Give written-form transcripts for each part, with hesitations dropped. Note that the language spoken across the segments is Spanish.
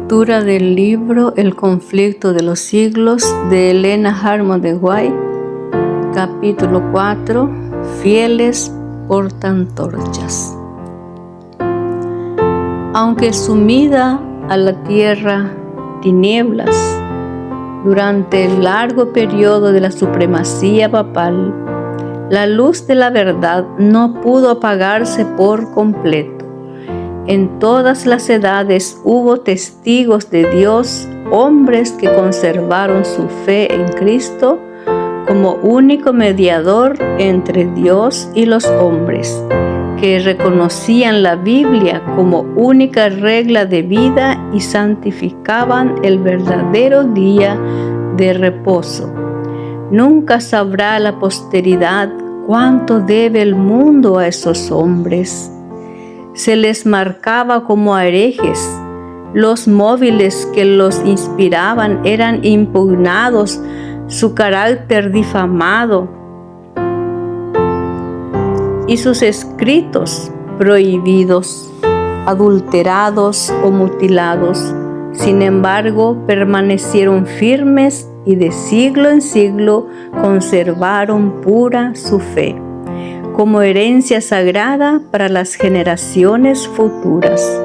Lectura del libro El conflicto de los siglos de Helena Harmon White, capítulo 4, Fieles portaantorchas. Aunque sumida a la tierra tinieblas durante el largo periodo de la supremacía papal, la luz de la verdad no pudo apagarse por completo. En todas las edades hubo testigos de Dios, hombres que conservaron su fe en Cristo como único mediador entre Dios y los hombres, que reconocían la Biblia como única regla de vida y santificaban el verdadero día de reposo. Nunca sabrá la posteridad cuánto debe el mundo a esos hombres. Se les marcaba como herejes. Los móviles que los inspiraban eran impugnados, su carácter difamado y sus escritos prohibidos, adulterados o mutilados. Sin embargo, permanecieron firmes y de siglo en siglo conservaron pura su fe, como herencia sagrada para las generaciones futuras.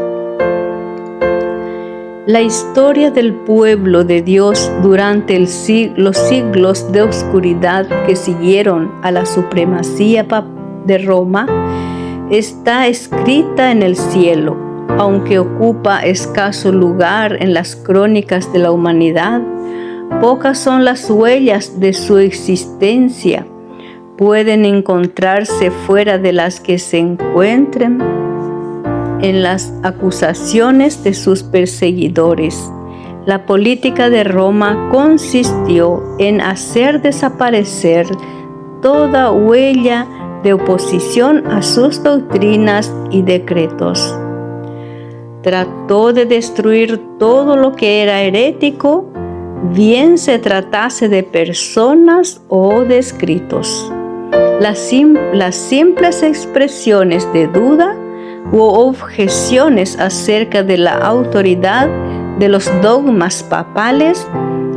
La historia del pueblo de Dios durante los siglos de oscuridad que siguieron a la supremacía de Roma está escrita en el cielo, aunque ocupa escaso lugar en las crónicas de la humanidad. Pocas son las huellas de su existencia. Pueden encontrarse fuera de las que se encuentren en las acusaciones de sus perseguidores. La política de Roma consistió en hacer desaparecer toda huella de oposición a sus doctrinas y decretos. Trató de destruir todo lo que era herético, bien se tratase de personas o de escritos. Las simples expresiones de duda u objeciones acerca de la autoridad de los dogmas papales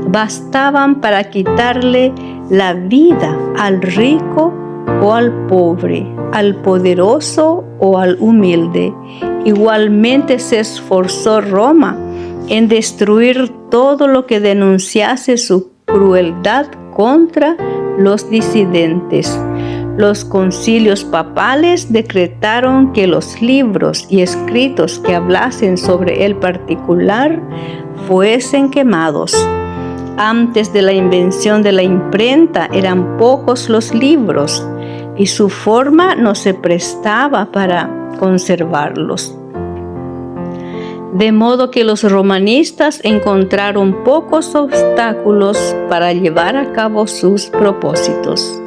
bastaban para quitarle la vida al rico o al pobre, al poderoso o al humilde. Igualmente se esforzó Roma en destruir todo lo que denunciase su crueldad contra los disidentes. Los concilios papales decretaron que los libros y escritos que hablasen sobre el particular fuesen quemados. Antes de la invención de la imprenta eran pocos los libros y su forma no se prestaba para conservarlos. De modo que los romanistas encontraron pocos obstáculos para llevar a cabo sus propósitos.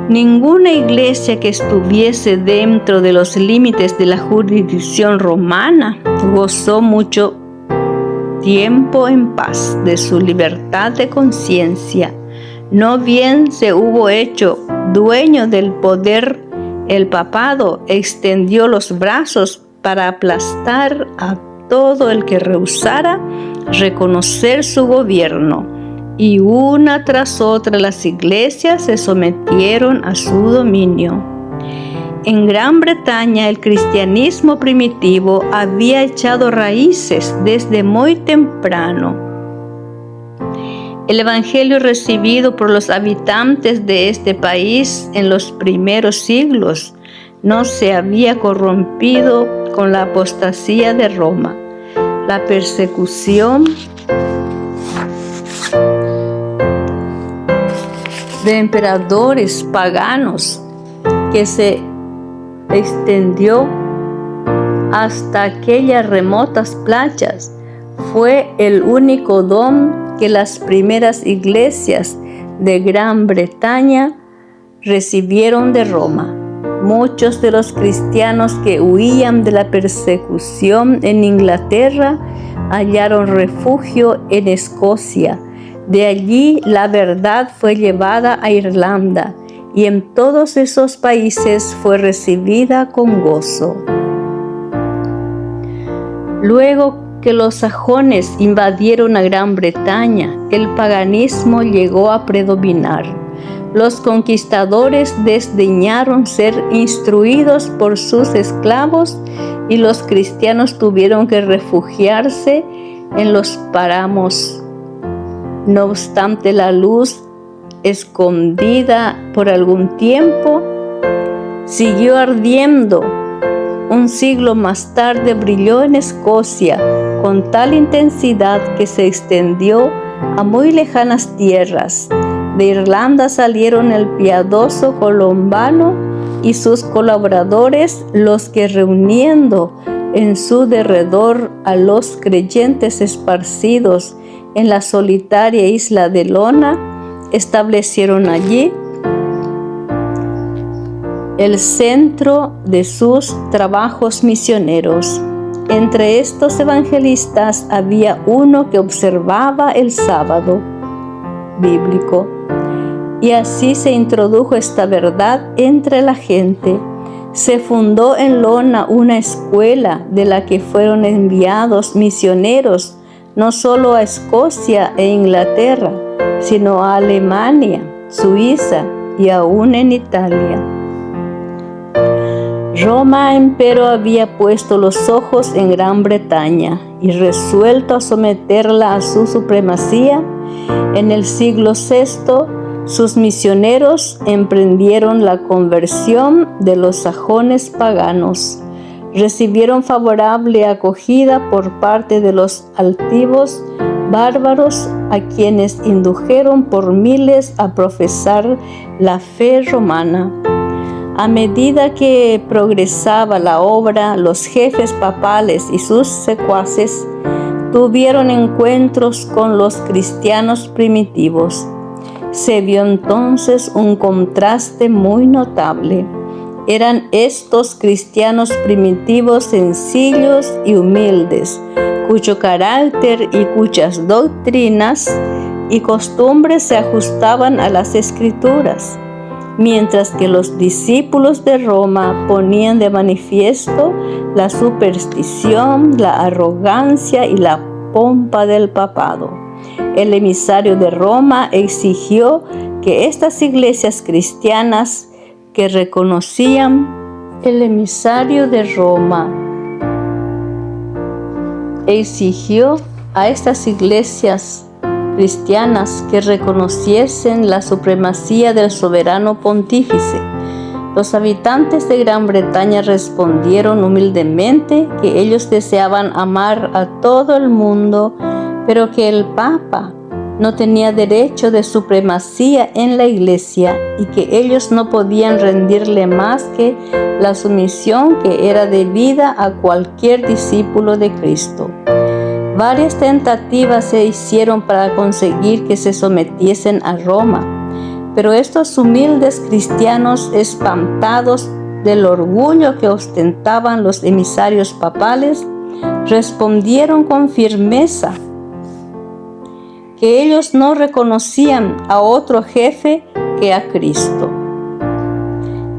Ninguna iglesia que estuviese dentro de los límites de la jurisdicción romana gozó mucho tiempo en paz de su libertad de conciencia. No bien se hubo hecho dueño del poder, el papado extendió los brazos para aplastar a todo el que rehusara reconocer su gobierno, y una tras otra las iglesias se sometieron a su dominio. En Gran Bretaña el cristianismo primitivo había echado raíces desde muy temprano. El evangelio recibido por los habitantes de este país en los primeros siglos no se había corrompido con la apostasía de Roma. La persecución de emperadores paganos que se extendió hasta aquellas remotas playas fue el único don que las primeras iglesias de Gran Bretaña recibieron de Roma. Muchos de los cristianos que huían de la persecución en Inglaterra hallaron refugio en Escocia. De allí la verdad fue llevada a Irlanda y en todos esos países fue recibida con gozo. Luego que los sajones invadieron a Gran Bretaña, el paganismo llegó a predominar. Los conquistadores desdeñaron ser instruidos por sus esclavos y los cristianos tuvieron que refugiarse en los páramos. No obstante, la luz, escondida por algún tiempo, siguió ardiendo. Un siglo más tarde brilló en Escocia con tal intensidad que se extendió a muy lejanas tierras. De Irlanda salieron el piadoso Colombano y sus colaboradores, los que reuniendo en su derredor a los creyentes esparcidos en la solitaria isla de Lona, establecieron allí el centro de sus trabajos misioneros. Entre estos evangelistas había uno que observaba el sábado bíblico, y así se introdujo esta verdad entre la gente. Se fundó en Lona una escuela de la que fueron enviados misioneros no solo a Escocia e Inglaterra, sino a Alemania, Suiza y aún en Italia. Roma, empero, había puesto los ojos en Gran Bretaña y resuelto a someterla a su supremacía. En el siglo VI, sus misioneros emprendieron la conversión de los sajones paganos. Recibieron favorable acogida por parte de los altivos bárbaros, a quienes indujeron por miles a profesar la fe romana. A medida que progresaba la obra, los jefes papales y sus secuaces tuvieron encuentros con los cristianos primitivos. Se vio entonces un contraste muy notable. Eran estos cristianos primitivos sencillos y humildes, cuyo carácter y cuyas doctrinas y costumbres se ajustaban a las Escrituras, mientras que los discípulos de Roma ponían de manifiesto la superstición, la arrogancia y la pompa del papado. El emisario de Roma exigió que estas iglesias cristianas que reconocían, el emisario de Roma exigió a estas iglesias cristianas que reconociesen la supremacía del soberano pontífice. Los habitantes de Gran Bretaña respondieron humildemente que ellos deseaban amar a todo el mundo, pero que el Papa no tenía derecho de supremacía en la Iglesia y que ellos no podían rendirle más que la sumisión que era debida a cualquier discípulo de Cristo. Varias tentativas se hicieron para conseguir que se sometiesen a Roma, pero estos humildes cristianos, espantados del orgullo que ostentaban los emisarios papales, respondieron con firmeza que ellos no reconocían a otro jefe que a Cristo.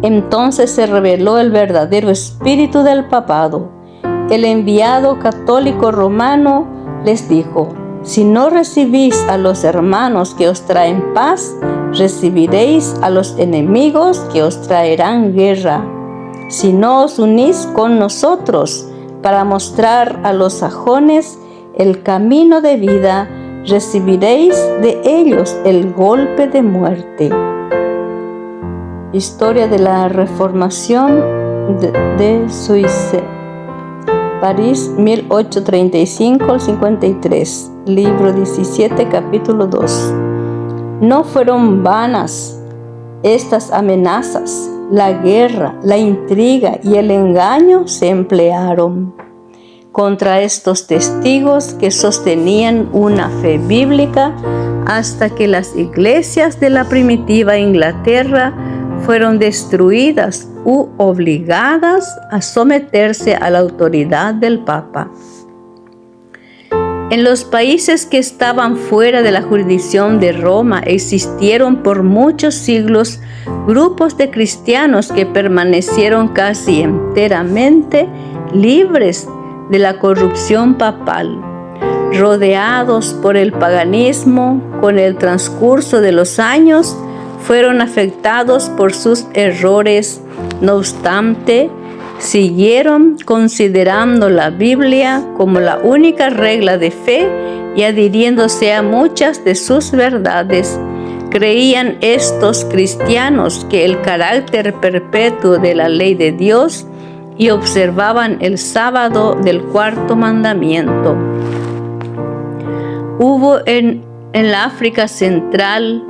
Entonces se reveló el verdadero espíritu del papado. El enviado católico romano les dijo: si no recibís a los hermanos que os traen paz, recibiréis a los enemigos que os traerán guerra. Si no os unís con nosotros para mostrar a los sajones el camino de vida, recibiréis de ellos el golpe de muerte. Historia de la Reformación de Suisse, París, 1835-53, libro 17, capítulo 2. No fueron vanas estas amenazas. La guerra, la intriga y el engaño se emplearon contra estos testigos que sostenían una fe bíblica, hasta que las iglesias de la primitiva Inglaterra fueron destruidas u obligadas a someterse a la autoridad del Papa. En los países que estaban fuera de la jurisdicción de Roma existieron por muchos siglos grupos de cristianos que permanecieron casi enteramente libres de la corrupción papal. Rodeados por el paganismo, con el transcurso de los años, fueron afectados por sus errores. No obstante, siguieron considerando la Biblia como la única regla de fe y adhiriéndose a muchas de sus verdades. Creían estos cristianos que el carácter perpetuo de la ley de Dios y observaban el sábado del cuarto mandamiento. Hubo en la África Central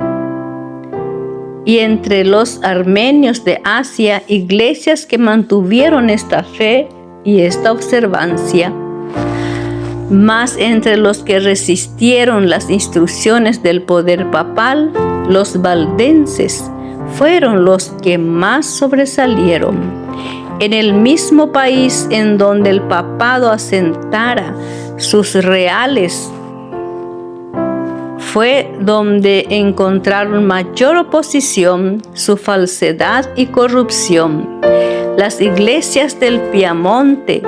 y entre los armenios de Asia iglesias que mantuvieron esta fe y esta observancia. Mas entre los que resistieron las instrucciones del poder papal, los valdenses fueron los que más sobresalieron. En el mismo país en donde el papado asentara sus reales, fue donde encontraron mayor oposición, su falsedad y corrupción. Las iglesias del Piamonte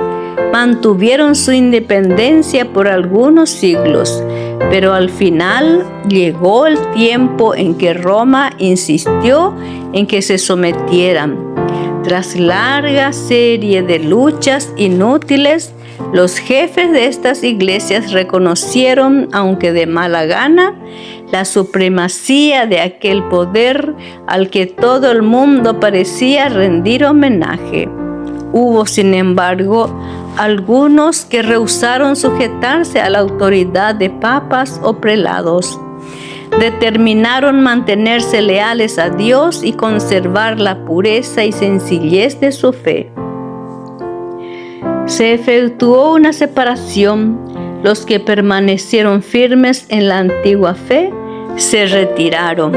mantuvieron su independencia por algunos siglos, pero al final llegó el tiempo en que Roma insistió en que se sometieran. Tras larga serie de luchas inútiles, los jefes de estas iglesias reconocieron, aunque de mala gana, la supremacía de aquel poder al que todo el mundo parecía rendir homenaje. Hubo, sin embargo, algunos que rehusaron sujetarse a la autoridad de papas o prelados. Determinaron mantenerse leales a Dios y conservar la pureza y sencillez de su fe. Se efectuó una separación. Los que permanecieron firmes en la antigua fe se retiraron.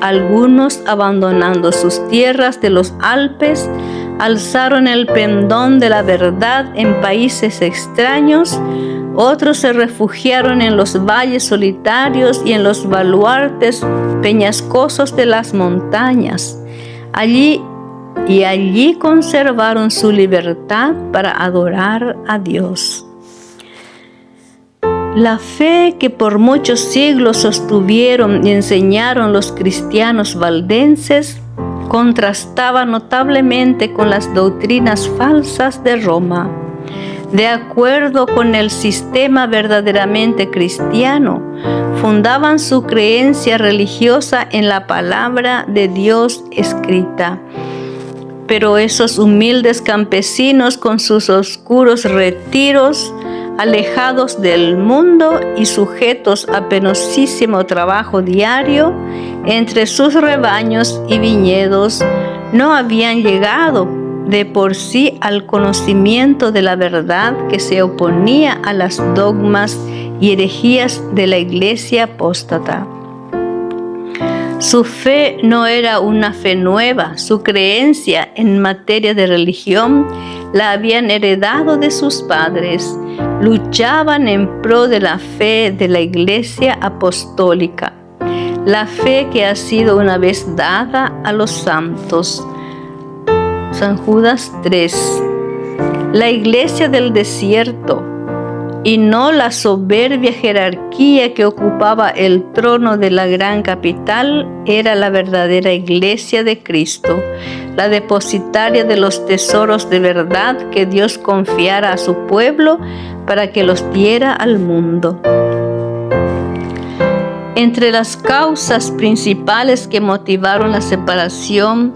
Algunos, abandonando sus tierras de los Alpes, alzaron el pendón de la verdad en países extraños. Otros se refugiaron en los valles solitarios y en los baluartes peñascosos de las montañas. Allí conservaron su libertad para adorar a Dios. La fe que por muchos siglos sostuvieron y enseñaron los cristianos valdenses contrastaba notablemente con las doctrinas falsas de Roma. De acuerdo con el sistema verdaderamente cristiano, fundaban su creencia religiosa en la palabra de Dios escrita. Pero esos humildes campesinos, con sus oscuros retiros, alejados del mundo y sujetos a penosísimo trabajo diario entre sus rebaños y viñedos, no habían llegado de por sí al conocimiento de la verdad, que se oponía a las dogmas y herejías de la iglesia apóstata. Su fe no era una fe nueva, su creencia en materia de religión la habían heredado de sus padres. Luchaban en pro de la fe de la iglesia apostólica, la fe que ha sido una vez dada a los santos. San Judas 3. La iglesia del desierto, y no la soberbia jerarquía que ocupaba el trono de la gran capital, era la verdadera iglesia de Cristo, la depositaria de los tesoros de verdad que Dios confiara a su pueblo para que los diera al mundo. Entre las causas principales que motivaron la separación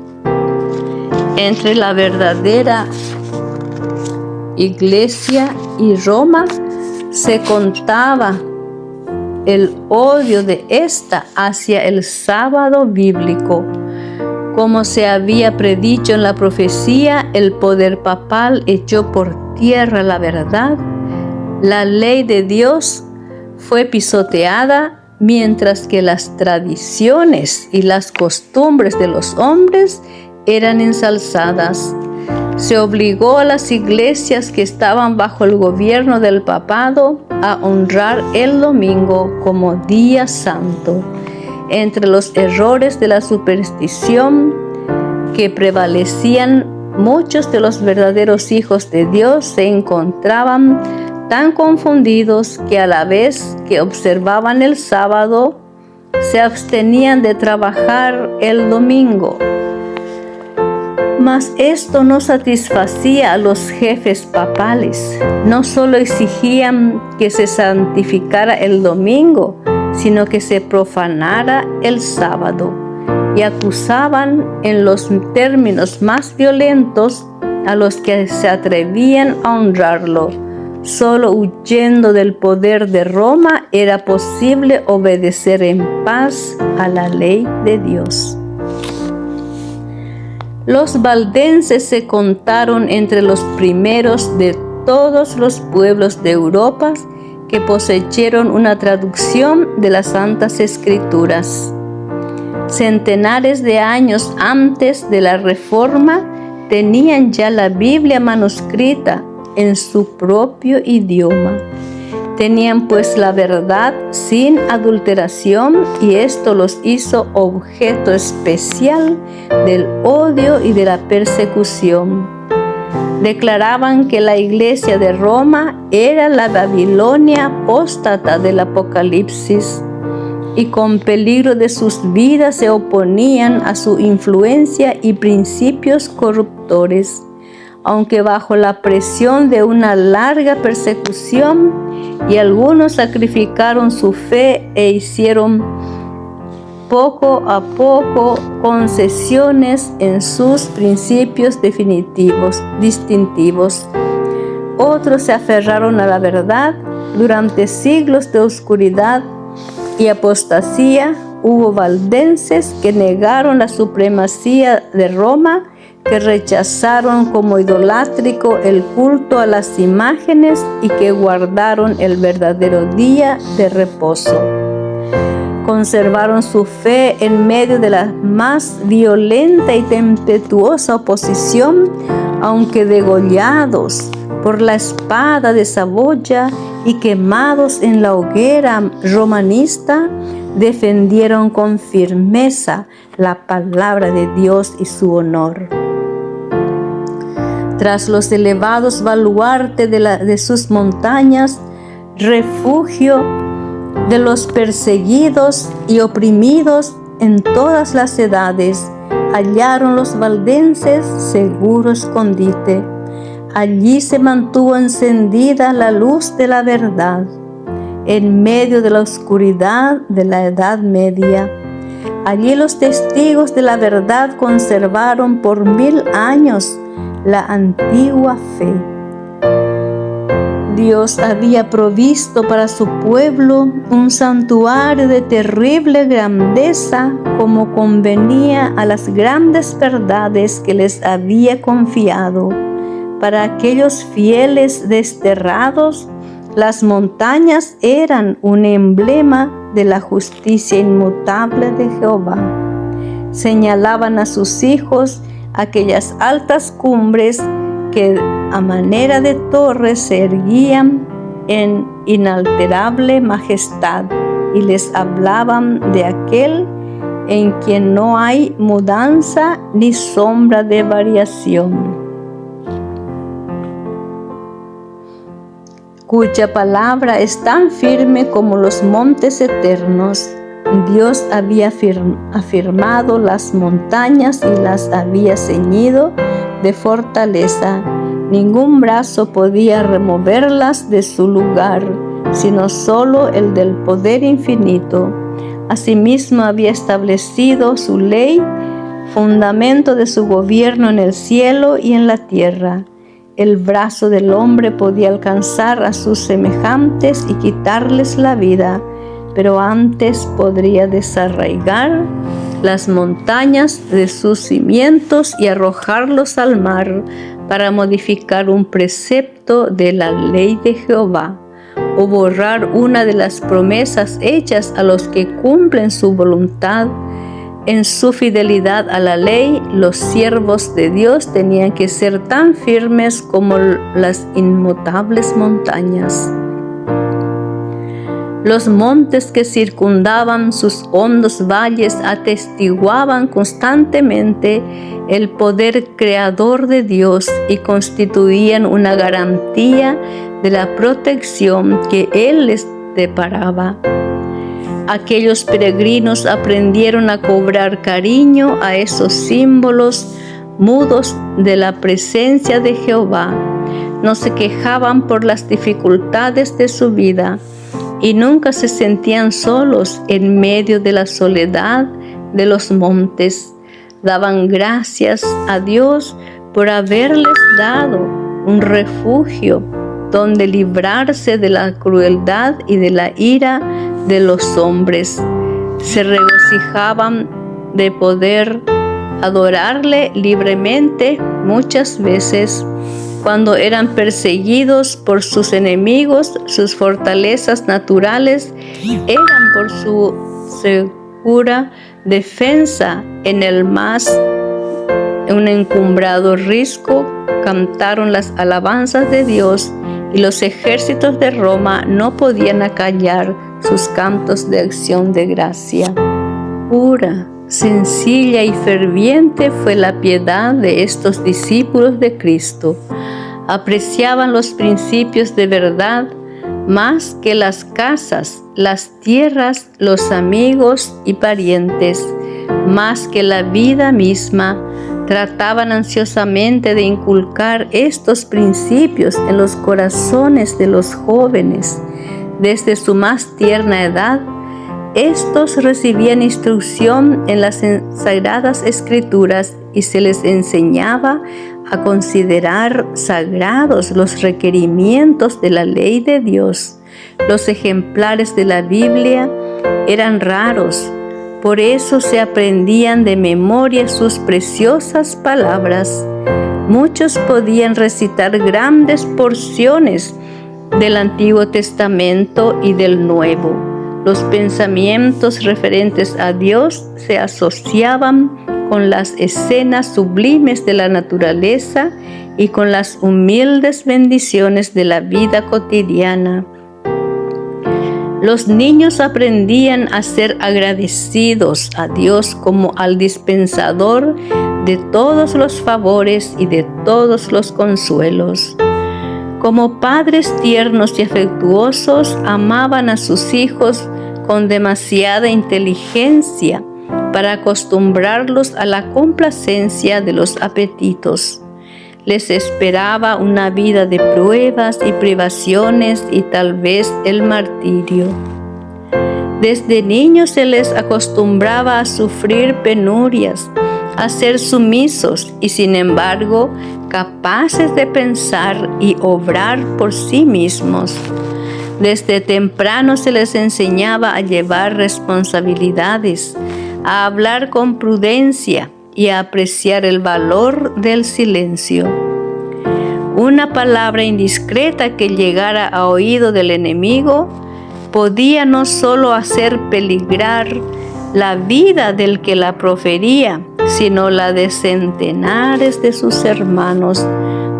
entre la verdadera iglesia y Roma, se contaba el odio de ésta hacia el sábado bíblico. Como se había predicho en la profecía, el poder papal echó por tierra la verdad. La ley de Dios fue pisoteada, mientras que las tradiciones y las costumbres de los hombres eran ensalzadas. Se obligó a las iglesias que estaban bajo el gobierno del papado a honrar el domingo como día santo. Entre los errores de la superstición que prevalecían muchos de los verdaderos hijos de Dios se encontraban tan confundidos que a la vez que observaban el sábado, se abstenían de trabajar el domingo. Mas esto no satisfacía a los jefes papales. No solo exigían que se santificara el domingo, sino que se profanara el sábado, y acusaban en los términos más violentos a los que se atrevían a honrarlo. Solo huyendo del poder de Roma era posible obedecer en paz a la ley de Dios. Los valdenses se contaron entre los primeros de todos los pueblos de Europa que poseyeron una traducción de las Santas Escrituras. Centenares de años antes de la Reforma tenían ya la Biblia manuscrita en su propio idioma. Tenían pues la verdad sin adulteración, y esto los hizo objeto especial del odio y de la persecución. Declaraban que la iglesia de Roma era la Babilonia apóstata del Apocalipsis, y con peligro de sus vidas se oponían a su influencia y principios corruptores. Aunque bajo la presión de una larga persecución, y algunos sacrificaron su fe e hicieron poco a poco concesiones en sus principios distintivos. Otros se aferraron a la verdad. Durante siglos de oscuridad y apostasía, hubo valdenses que negaron la supremacía de Roma, que rechazaron como idolátrico el culto a las imágenes y que guardaron el verdadero día de reposo. Conservaron su fe en medio de la más violenta y tempestuosa oposición, aunque degollados por la espada de Saboya y quemados en la hoguera romanista, defendieron con firmeza la palabra de Dios y su honor. Tras los elevados baluartes de sus montañas, refugio de los perseguidos y oprimidos en todas las edades, hallaron los valdenses seguro escondite. Allí se mantuvo encendida la luz de la verdad, en medio de la oscuridad de la Edad Media. Allí los testigos de la verdad conservaron por 1000 años la antigua fe. Dios había provisto para su pueblo un santuario de terrible grandeza, como convenía a las grandes verdades que les había confiado. Para aquellos fieles desterrados, las montañas eran un emblema de la justicia inmutable de Jehová. Señalaban a sus hijos aquellas altas cumbres que a manera de torres se erguían en inalterable majestad, y les hablaban de aquel en quien no hay mudanza ni sombra de variación, cuya palabra es tan firme como los montes eternos. Dios había afirmado las montañas y las había ceñido de fortaleza. Ningún brazo podía removerlas de su lugar, sino solo el del poder infinito. Asimismo había establecido su ley, fundamento de su gobierno en el cielo y en la tierra. El brazo del hombre podía alcanzar a sus semejantes y quitarles la vida, pero antes podría desarraigar las montañas de sus cimientos y arrojarlos al mar para modificar un precepto de la ley de Jehová, o borrar una de las promesas hechas a los que cumplen su voluntad. En su fidelidad a la ley, los siervos de Dios tenían que ser tan firmes como las inmutables montañas. Los montes que circundaban sus hondos valles atestiguaban constantemente el poder creador de Dios y constituían una garantía de la protección que Él les deparaba. Aquellos peregrinos aprendieron a cobrar cariño a esos símbolos mudos de la presencia de Jehová. No se quejaban por las dificultades de su vida y nunca se sentían solos en medio de la soledad de los montes. Daban gracias a Dios por haberles dado un refugio donde librarse de la crueldad y de la ira de los hombres. Se regocijaban de poder adorarle libremente muchas veces. Cuando eran perseguidos por sus enemigos, sus fortalezas naturales eran por su segura defensa en el más un encumbrado risco. Cantaron las alabanzas de Dios y los ejércitos de Roma no podían acallar sus cantos de acción de gracia. Pura, sencilla y ferviente fue la piedad de estos discípulos de Cristo. Apreciaban los principios de verdad más que las casas, las tierras, los amigos y parientes, más que la vida misma. Trataban ansiosamente de inculcar estos principios en los corazones de los jóvenes. Desde su más tierna edad, estos recibían instrucción en las sagradas escrituras y se les enseñaba a considerar sagrados los requerimientos de la ley de Dios. Los ejemplares de la Biblia eran raros, por eso se aprendían de memoria sus preciosas palabras. Muchos podían recitar grandes porciones del Antiguo Testamento y del Nuevo. Los pensamientos referentes a Dios se asociaban con las escenas sublimes de la naturaleza y con las humildes bendiciones de la vida cotidiana. Los niños aprendían a ser agradecidos a Dios como al dispensador de todos los favores y de todos los consuelos. Como padres tiernos y afectuosos, amaban a sus hijos con demasiada inteligencia para acostumbrarlos a la complacencia de los apetitos. Les esperaba una vida de pruebas y privaciones y tal vez el martirio. Desde niños se les acostumbraba a sufrir penurias, a ser sumisos y sin embargo capaces de pensar y obrar por sí mismos. Desde temprano se les enseñaba a llevar responsabilidades, a hablar con prudencia y a apreciar el valor del silencio. Una palabra indiscreta que llegara a oído del enemigo podía no solo hacer peligrar la vida del que la profería, sino la de centenares de sus hermanos,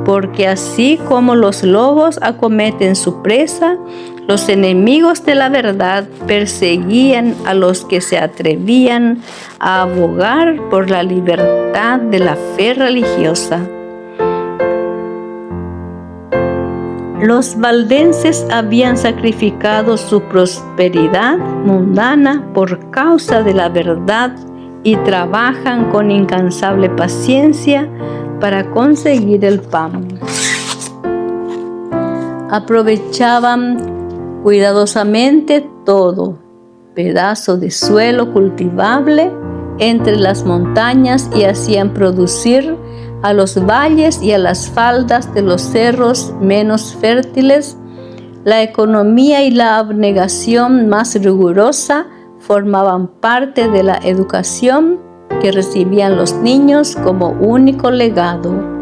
porque así como los lobos acometen su presa, los enemigos de la verdad perseguían a los que se atrevían a abogar por la libertad de la fe religiosa. Los valdenses habían sacrificado su prosperidad mundana por causa de la verdad y trabajan con incansable paciencia para conseguir el pan. Aprovechaban cuidadosamente todo pedazo de suelo cultivable entre las montañas y hacían producir a los valles y a las faldas de los cerros menos fértiles. La economía y la abnegación más rigurosa formaban parte de la educación que recibían los niños como único legado.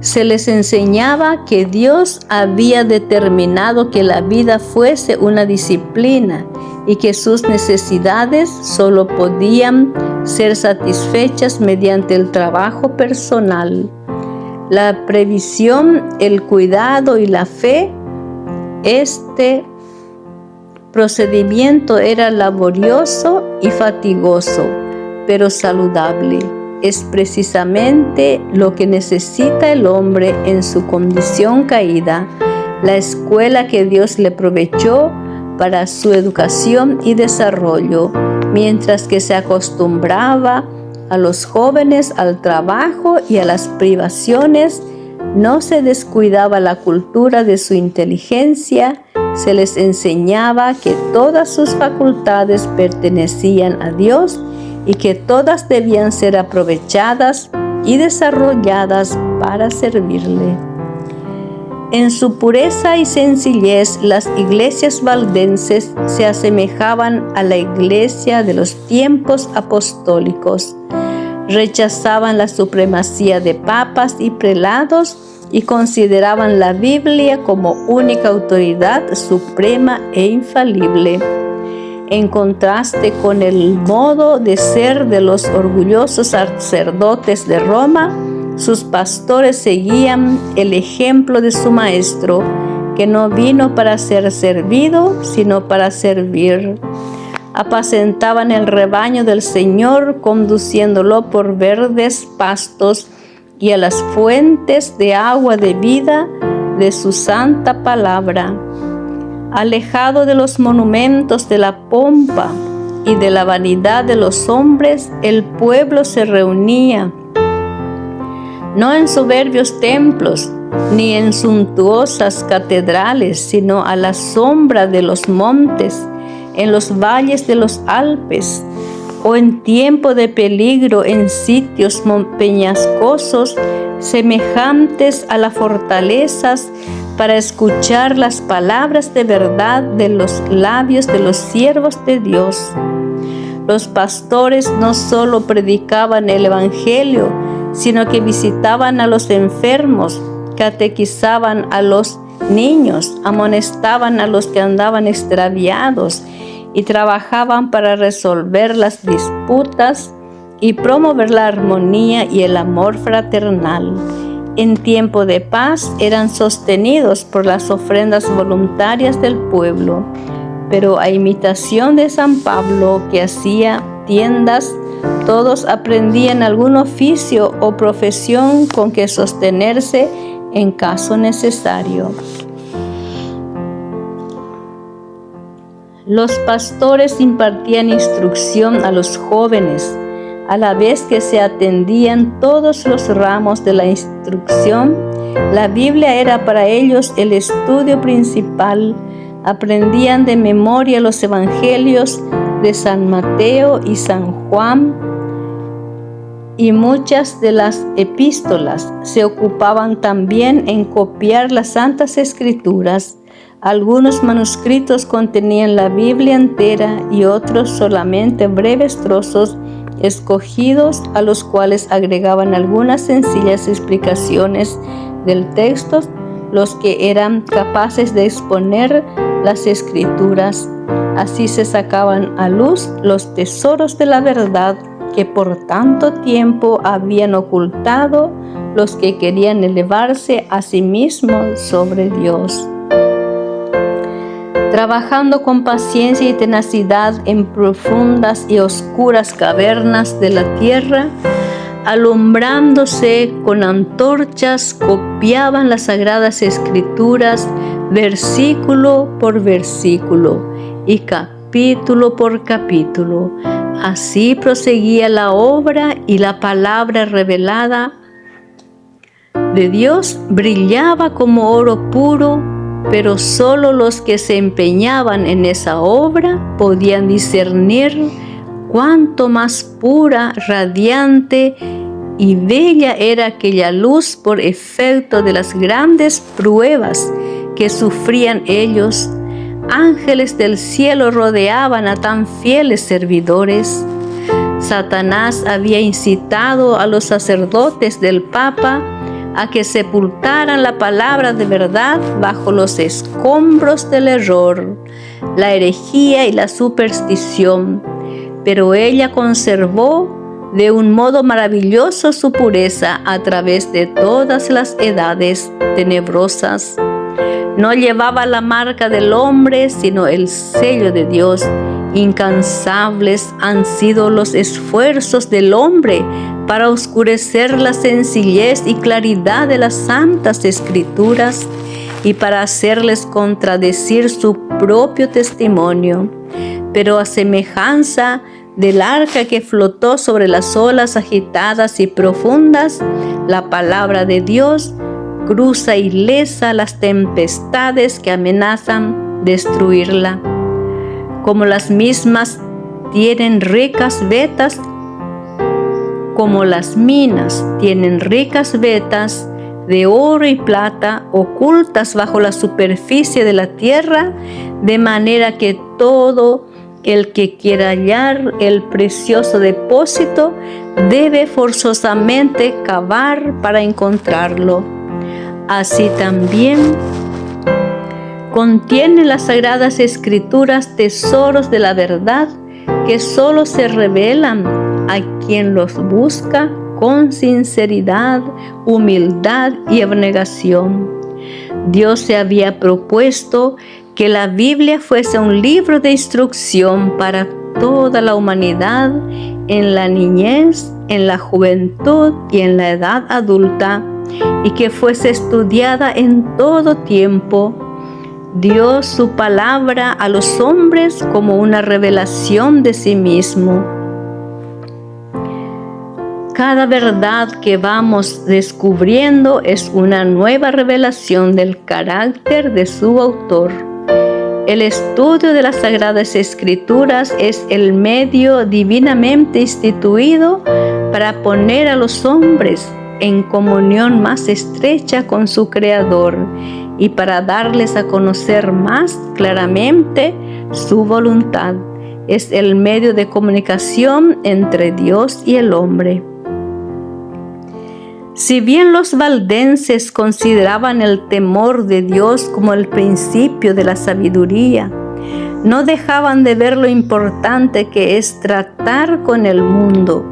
Se les enseñaba que Dios había determinado que la vida fuese una disciplina y que sus necesidades solo podían ser satisfechas mediante el trabajo personal. La previsión, el cuidado y la fe, procedimiento era laborioso y fatigoso, pero saludable. Es precisamente lo que necesita el hombre en su condición caída, la escuela que Dios le proveyó para su educación y desarrollo, mientras que se acostumbraba a los jóvenes al trabajo y a las privaciones. No se descuidaba la cultura de su inteligencia, se les enseñaba que todas sus facultades pertenecían a Dios y que todas debían ser aprovechadas y desarrolladas para servirle. En su pureza y sencillez, las iglesias valdenses se asemejaban a la iglesia de los tiempos apostólicos. Rechazaban la supremacía de papas y prelados y consideraban la Biblia como única autoridad suprema e infalible. En contraste con el modo de ser de los orgullosos sacerdotes de Roma, sus pastores seguían el ejemplo de su maestro, que no vino para ser servido, sino para servir. Apacentaban el rebaño del Señor, conduciéndolo por verdes pastos y a las fuentes de agua de vida de su santa palabra. Alejado de los monumentos de la pompa y de la vanidad de los hombres, el pueblo se reunía, no en soberbios templos, ni en suntuosas catedrales, sino a la sombra de los montes, en los valles de los Alpes, o en tiempo de peligro en sitios peñascosos, semejantes a las fortalezas, para escuchar las palabras de verdad de los labios de los siervos de Dios. Los pastores no solo predicaban el Evangelio, sino que visitaban a los enfermos, catequizaban a los niños, amonestaban a los que andaban extraviados y trabajaban para resolver las disputas y promover la armonía y el amor fraternal. En tiempo de paz eran sostenidos por las ofrendas voluntarias del pueblo, pero a imitación de San Pablo, que hacía tiendas, todos aprendían algún oficio o profesión con que sostenerse en caso necesario. Los pastores impartían instrucción a los jóvenes, a la vez que se atendían todos los ramos de la instrucción. La Biblia era para ellos el estudio principal. Aprendían de memoria los evangelios de San Mateo y San Juan y muchas de las epístolas. Se ocupaban también en copiar las Santas Escrituras. Algunos manuscritos contenían la Biblia entera y otros solamente breves trozos escogidos, a los cuales agregaban algunas sencillas explicaciones del texto, los que eran capaces de exponer las Escrituras. Así se sacaban a luz los tesoros de la verdad que por tanto tiempo habían ocultado los que querían elevarse a sí mismos sobre Dios. Trabajando con paciencia y tenacidad en profundas y oscuras cavernas de la tierra, alumbrándose con antorchas, copiaban las sagradas escrituras versículo por versículo y capítulo por capítulo. Así proseguía la obra y la palabra revelada de Dios brillaba como oro puro, pero solo los que se empeñaban en esa obra podían discernir cuánto más pura, radiante y bella era aquella luz por efecto de las grandes pruebas que sufrían ellos. Ángeles del cielo rodeaban a tan fieles servidores. Satanás había incitado a los sacerdotes del Papa a que sepultaran la palabra de verdad bajo los escombros del error, la herejía y la superstición, pero ella conservó de un modo maravilloso su pureza a través de todas las edades tenebrosas. No llevaba la marca del hombre, sino el sello de Dios. Incansables han sido los esfuerzos del hombre para oscurecer la sencillez y claridad de las santas escrituras y para hacerles contradecir su propio testimonio. Pero a semejanza del arca que flotó sobre las olas agitadas y profundas, la palabra de Dios cruza ilesa las tempestades que amenazan destruirla. Como las mismas tienen ricas vetas, como las minas tienen ricas vetas de oro y plata ocultas bajo la superficie de la tierra, de manera que todo el que quiera hallar el precioso depósito debe forzosamente cavar para encontrarlo. Así también contienen las Sagradas Escrituras tesoros de la verdad que solo se revelan a quien los busca con sinceridad, humildad y abnegación. Dios se había propuesto que la Biblia fuese un libro de instrucción para toda la humanidad en la niñez, en la juventud y en la edad adulta, y que fuese estudiada en todo tiempo. Dio su palabra a los hombres como una revelación de sí mismo. Cada verdad que vamos descubriendo es una nueva revelación del carácter de su autor. El estudio de las Sagradas Escrituras es el medio divinamente instituido para poner a los hombres en comunión más estrecha con su Creador y para darles a conocer más claramente su voluntad. Es el medio de comunicación entre Dios y el hombre. Si bien los valdenses consideraban el temor de Dios como el principio de la sabiduría, no dejaban de ver lo importante que es tratar con el mundo,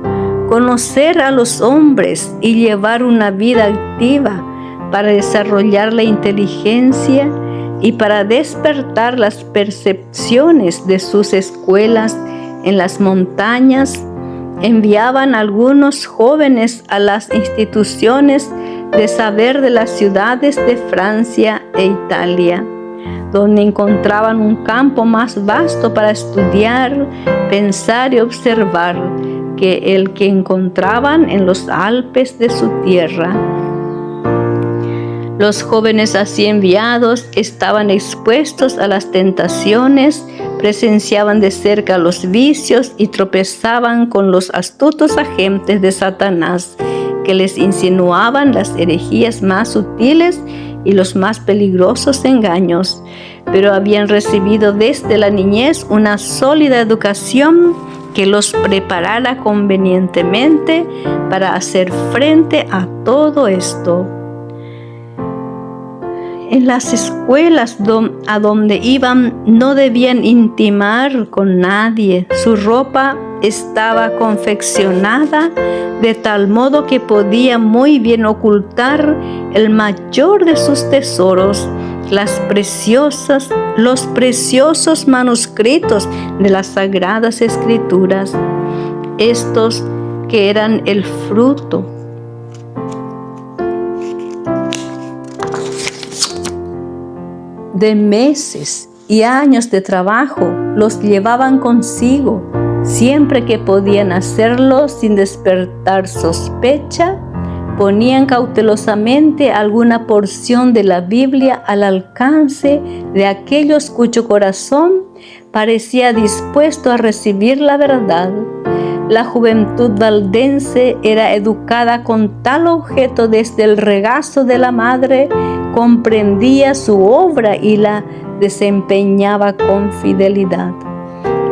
conocer a los hombres y llevar una vida activa para desarrollar la inteligencia y para despertar las percepciones de sus escuelas en las montañas. Enviaban algunos jóvenes a las instituciones de saber de las ciudades de Francia e Italia, donde encontraban un campo más vasto para estudiar, pensar y observar que el que encontraban en los Alpes de su tierra. Los jóvenes así enviados estaban expuestos a las tentaciones, presenciaban de cerca los vicios y tropezaban con los astutos agentes de Satanás, que les insinuaban las herejías más sutiles y los más peligrosos engaños, pero habían recibido desde la niñez una sólida educación que los preparara convenientemente para hacer frente a todo esto. En las escuelas a donde iban no debían intimar con nadie. Su ropa estaba confeccionada de tal modo que podía muy bien ocultar el mayor de sus tesoros, los preciosos manuscritos de las Sagradas Escrituras, estos que eran el fruto de meses y años de trabajo. Los llevaban consigo siempre que podían hacerlo sin despertar sospecha. Ponían cautelosamente alguna porción de la Biblia al alcance de aquellos cuyo corazón parecía dispuesto a recibir la verdad. La juventud valdense era educada con tal objeto desde el regazo de la madre, comprendía su obra y la desempeñaba con fidelidad.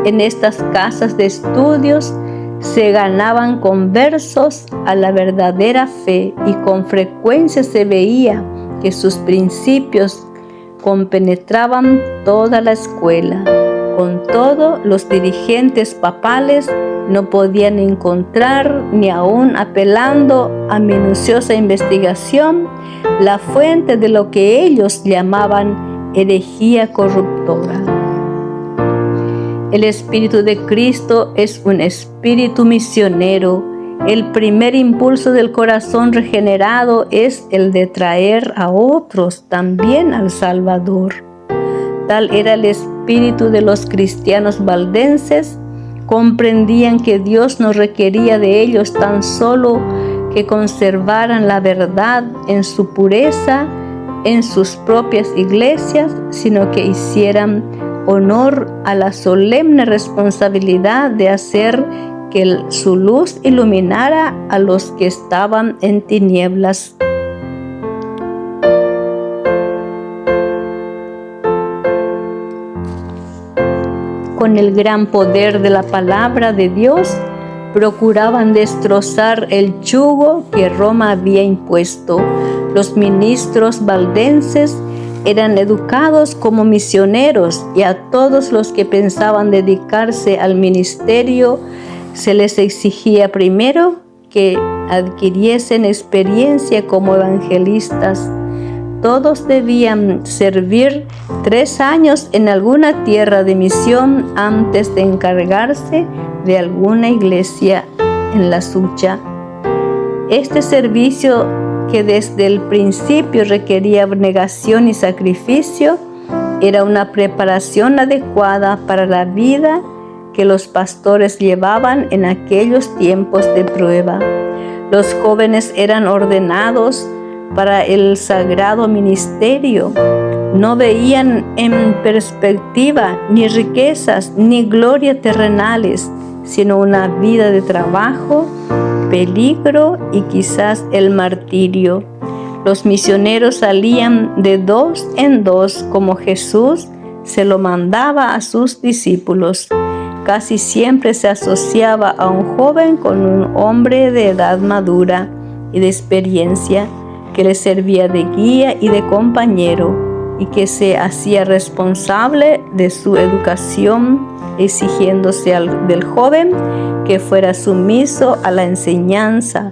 En estas casas de estudios se ganaban conversos a la verdadera fe y con frecuencia se veía que sus principios compenetraban toda la escuela. Con todo, los dirigentes papales no podían encontrar, ni aun apelando a minuciosa investigación, la fuente de lo que ellos llamaban herejía corruptora. El Espíritu de Cristo es un espíritu misionero. El primer impulso del corazón regenerado es el de traer a otros también al Salvador. Tal era el espíritu de los cristianos valdenses. Comprendían que Dios no requería de ellos tan solo que conservaran la verdad en su pureza en sus propias iglesias, sino que hicieran honor a la solemne responsabilidad de hacer que su luz iluminara a los que estaban en tinieblas. Con el gran poder de la palabra de Dios, procuraban destrozar el yugo que Roma había impuesto. Los ministros valdenses eran educados como misioneros, y a todos los que pensaban dedicarse al ministerio se les exigía primero que adquiriesen experiencia como evangelistas. Todos debían servir 3 años en alguna tierra de misión antes de encargarse de alguna iglesia en la suya. Este servicio, que desde el principio requería abnegación y sacrificio, era una preparación adecuada para la vida que los pastores llevaban en aquellos tiempos de prueba. Los jóvenes eran ordenados para el sagrado ministerio. No veían en perspectiva ni riquezas ni gloria terrenales, sino una vida de trabajo, peligro y quizás el martirio. Los misioneros salían de 2 en 2 como Jesús se lo mandaba a sus discípulos. Casi siempre se asociaba a un joven con un hombre de edad madura y de experiencia, que le servía de guía y de compañero, y que se hacía responsable de su educación, exigiéndose del joven que fuera sumiso a la enseñanza.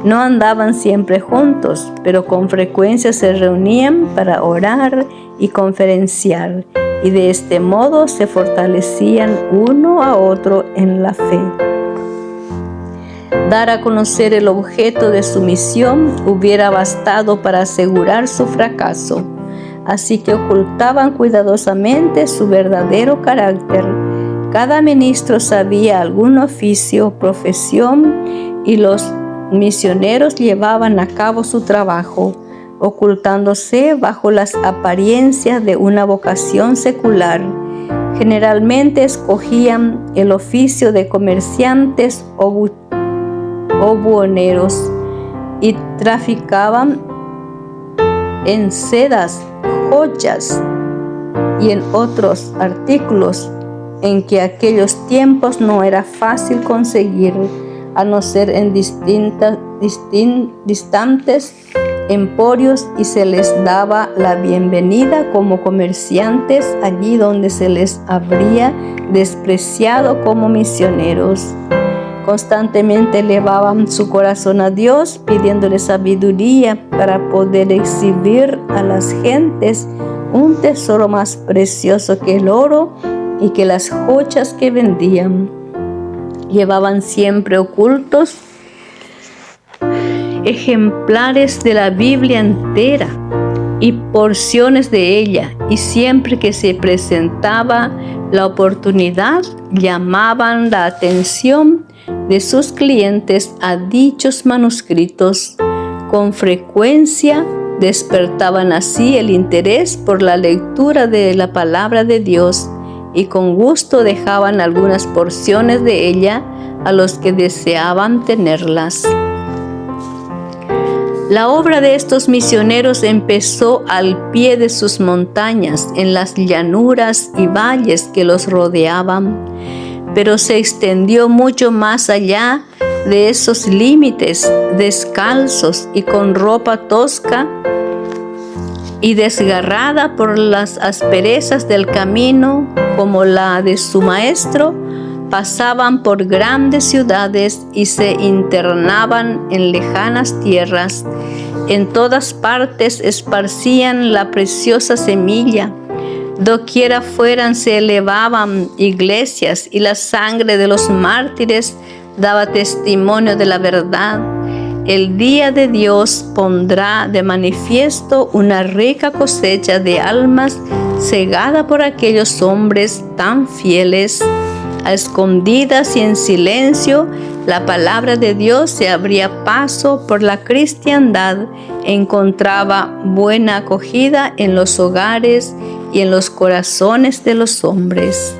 No andaban siempre juntos, pero con frecuencia se reunían para orar y conferenciar, y de este modo se fortalecían uno a otro en la fe. Dar a conocer el objeto de su misión hubiera bastado para asegurar su fracaso, así que ocultaban cuidadosamente su verdadero carácter. Cada ministro sabía algún oficio o profesión, y los misioneros llevaban a cabo su trabajo, ocultándose bajo las apariencias de una vocación secular. Generalmente escogían el oficio de comerciantes o buhoneros y traficaban en sedas, joyas y en otros artículos en que aquellos tiempos no era fácil conseguir, a no ser en distantes emporios, y se les daba la bienvenida como comerciantes allí donde se les habría despreciado como misioneros. Constantemente elevaban su corazón a Dios, pidiéndole sabiduría para poder exhibir a las gentes un tesoro más precioso que el oro y que las joyas que vendían. Llevaban siempre ocultos ejemplares de la Biblia entera y porciones de ella, y siempre que se presentaba la oportunidad, llamaban la atención de sus clientes a dichos manuscritos. Con frecuencia despertaban así el interés por la lectura de la palabra de Dios, y con gusto dejaban algunas porciones de ella a los que deseaban tenerlas. La obra de estos misioneros empezó al pie de sus montañas, en las llanuras y valles que los rodeaban, pero se extendió mucho más allá de esos límites. Descalzos y con ropa tosca, y desgarrada por las asperezas del camino, como la de su maestro, pasaban por grandes ciudades y se internaban en lejanas tierras. En todas partes esparcían la preciosa semilla. Doquiera fueran se elevaban iglesias y la sangre de los mártires daba testimonio de la verdad. El día de Dios pondrá de manifiesto una rica cosecha de almas cegada por aquellos hombres tan fieles. A escondidas y en silencio, la palabra de Dios se abría paso por la cristiandad, encontraba buena acogida en los hogares y en los corazones de los hombres.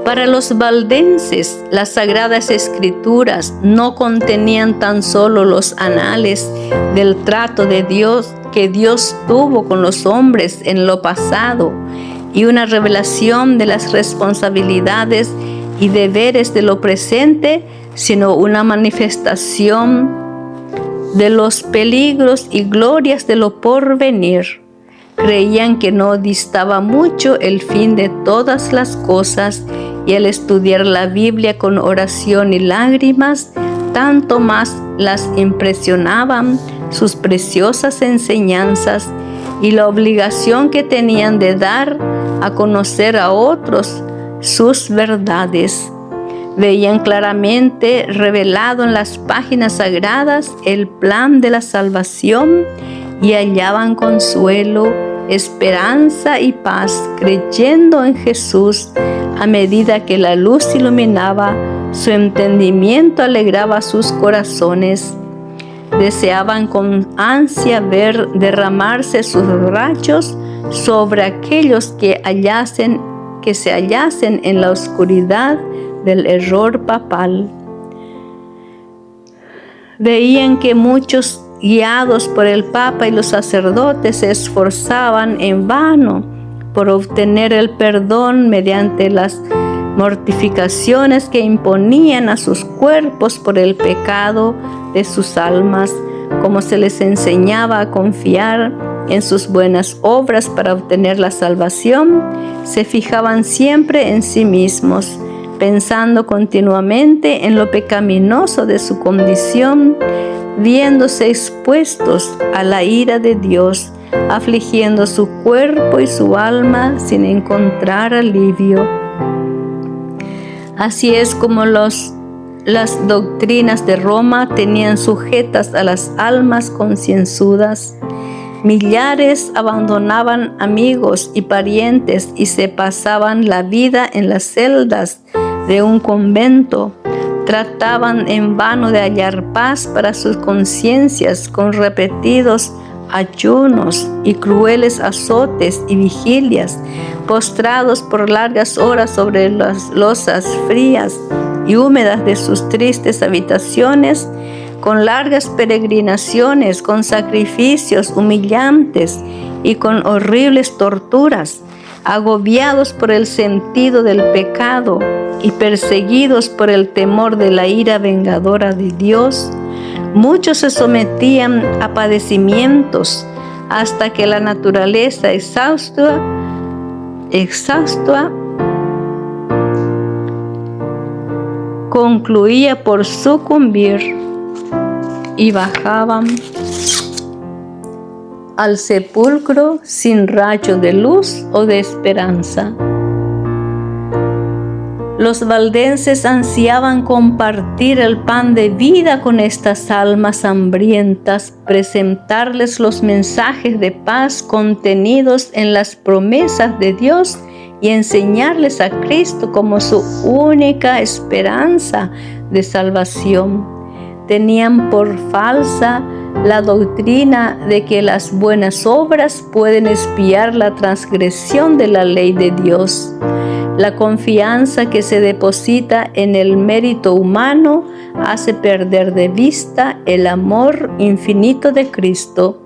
Para los valdenses, las Sagradas Escrituras no contenían tan solo los anales del trato de Dios que Dios tuvo con los hombres en lo pasado y una revelación de las responsabilidades y deberes de lo presente, sino una manifestación de los peligros y glorias de lo porvenir. Creían que no distaba mucho el fin de todas las cosas, y al estudiar la Biblia con oración y lágrimas, tanto más las impresionaban sus preciosas enseñanzas y la obligación que tenían de dar a conocer a otros sus verdades. Veían claramente revelado en las páginas sagradas el plan de la salvación y hallaban consuelo, esperanza y paz creyendo en Jesús. A medida que la luz iluminaba su entendimiento, alegraba sus corazones. Deseaban con ansia ver derramarse sus rayos sobre aquellos que se hallasen en la oscuridad del error papal. Veían que muchos, guiados por el Papa y los sacerdotes, se esforzaban en vano por obtener el perdón mediante las mortificaciones que imponían a sus cuerpos por el pecado de sus almas. Como se les enseñaba a confiar en sus buenas obras para obtener la salvación, se fijaban siempre en sí mismos, pensando continuamente en lo pecaminoso de su condición, viéndose expuestos a la ira de Dios, afligiendo su cuerpo y su alma sin encontrar alivio. Así es como las doctrinas de Roma tenían sujetas a las almas concienzudas. Millares abandonaban amigos y parientes y se pasaban la vida en las celdas de un convento. Trataban en vano de hallar paz para sus conciencias con repetidos ayunos y crueles azotes y vigilias, postrados por largas horas sobre las losas frías y húmedas de sus tristes habitaciones, con largas peregrinaciones, con sacrificios humillantes y con horribles torturas, agobiados por el sentido del pecado y perseguidos por el temor de la ira vengadora de Dios. Muchos se sometían a padecimientos hasta que la naturaleza exhaustua concluía por sucumbir y bajaban al sepulcro sin rayo de luz o de esperanza. Los valdenses ansiaban compartir el pan de vida con estas almas hambrientas, presentarles los mensajes de paz contenidos en las promesas de Dios y enseñarles a Cristo como su única esperanza de salvación. Tenían por falsa la doctrina de que las buenas obras pueden expiar la transgresión de la ley de Dios. La confianza que se deposita en el mérito humano hace perder de vista el amor infinito de Cristo.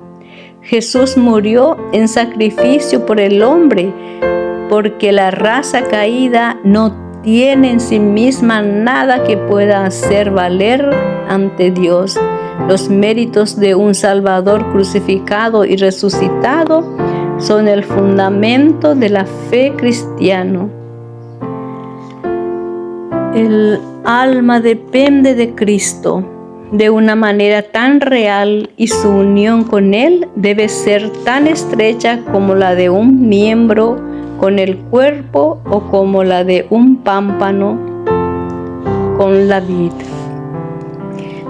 Jesús murió en sacrificio por el hombre, porque la raza caída no tiene en sí misma nada que pueda hacer valer ante Dios. Los méritos de un Salvador crucificado y resucitado son el fundamento de la fe cristiana. El alma depende de Cristo de una manera tan real y su unión con Él debe ser tan estrecha como la de un miembro con el cuerpo o como la de un pámpano con la vid.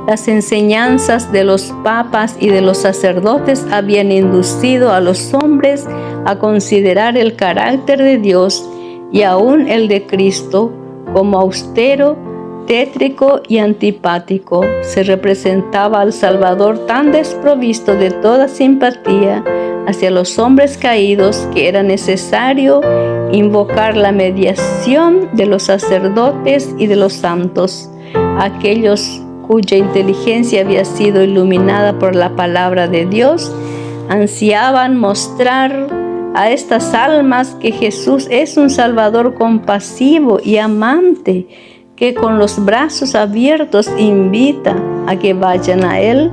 Las enseñanzas de los papas y de los sacerdotes habían inducido a los hombres a considerar el carácter de Dios y aún el de Cristo como austero, tétrico y antipático. Se representaba al Salvador tan desprovisto de toda simpatía hacia los hombres caídos que era necesario invocar la mediación de los sacerdotes y de los santos, aquellos cuya inteligencia había sido iluminada por la palabra de Dios. Ansiaban mostrar a estas almas que Jesús es un Salvador compasivo y amante, que con los brazos abiertos invita a que vayan a Él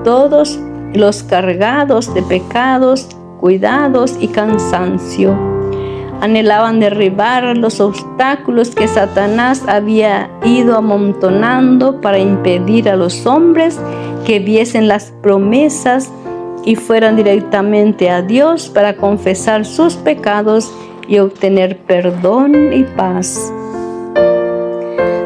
todos los cargados de pecados, cuidados y cansancio. Anhelaban derribar los obstáculos que Satanás había ido amontonando para impedir a los hombres que viesen las promesas y fueran directamente a Dios para confesar sus pecados y obtener perdón y paz.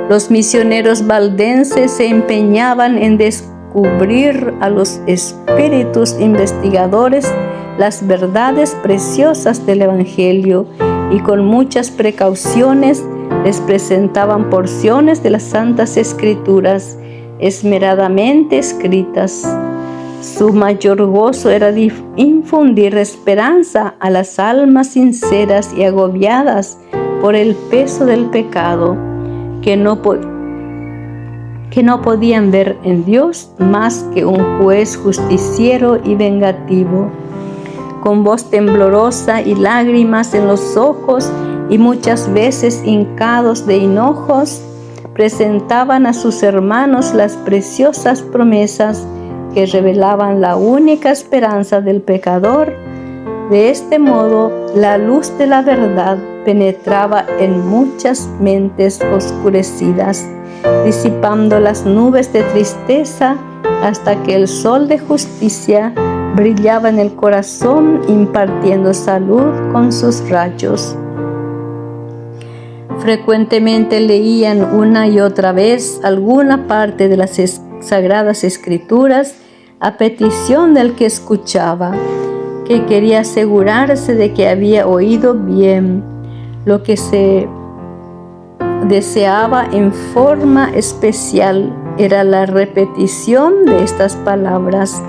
Los misioneros valdenses se empeñaban en descubrir a los espíritus investigadores las verdades preciosas del Evangelio y con muchas precauciones les presentaban porciones de las Santas Escrituras esmeradamente escritas. Su mayor gozo era infundir esperanza a las almas sinceras y agobiadas por el peso del pecado, que no podían ver en Dios más que un juez justiciero y vengativo. Con voz temblorosa y lágrimas en los ojos y muchas veces hincados de hinojos, presentaban a sus hermanos las preciosas promesas que revelaban la única esperanza del pecador. De este modo, la luz de la verdad penetraba en muchas mentes oscurecidas, disipando las nubes de tristeza hasta que el sol de justicia brillaba en el corazón, impartiendo salud con sus rayos. Frecuentemente leían una y otra vez alguna parte de las Sagradas Escrituras a petición del que escuchaba, que quería asegurarse de que había oído bien. Lo que se deseaba en forma especial era la repetición de estas palabras: